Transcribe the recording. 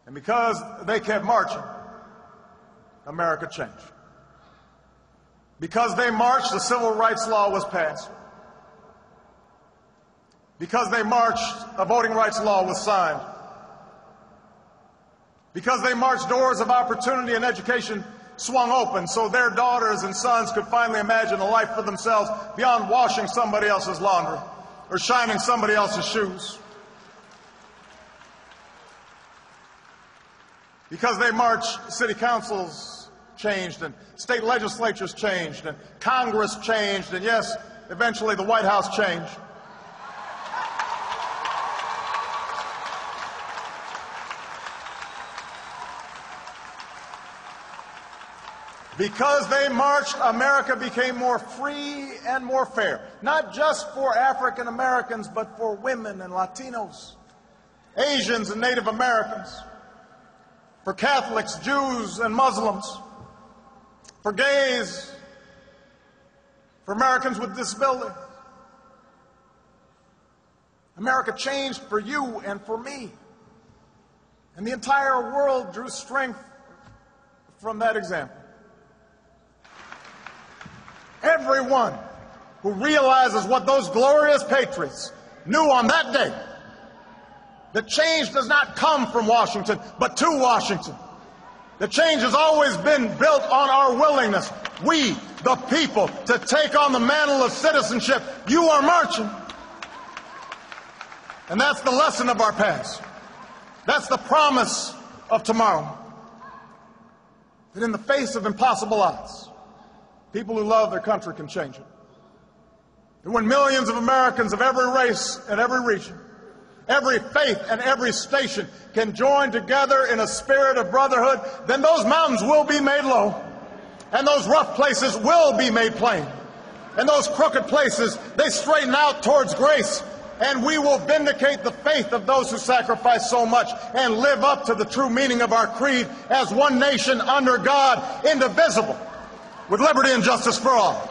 And because they kept marching, America changed. Because they marched, the civil rights law was passed. Because they marched, a voting rights law was signed. Because they marched, doors of opportunity and education swung open so their daughters and sons could finally imagine a life for themselves beyond washing somebody else's laundry or shining somebody else's shoes. Because they marched, city councils changed, and state legislatures changed, and Congress changed, and yes, eventually the White House changed. Because they marched, America became more free and more fair, not just for African Americans, but for women and Latinos, Asians and Native Americans, for Catholics, Jews and Muslims, for gays, for Americans with disabilities. America changed for you and for me. And the entire world drew strength from that example. Everyone who realizes what those glorious patriots knew on that day, that change does not come from Washington, but to Washington. The change has always been built on our willingness, we, the people, to take on the mantle of citizenship. You are marching. And that's the lesson of our past. That's the promise of tomorrow. That in the face of impossible odds, people who love their country can change it. And when millions of Americans of every race and every region, every faith and every station can join together in a spirit of brotherhood, then those mountains will be made low, and those rough places will be made plain, and those crooked places, they straighten out towards grace, and we will vindicate the faith of those who sacrificed so much and live up to the true meaning of our creed as one nation under God, indivisible, with liberty and justice for all.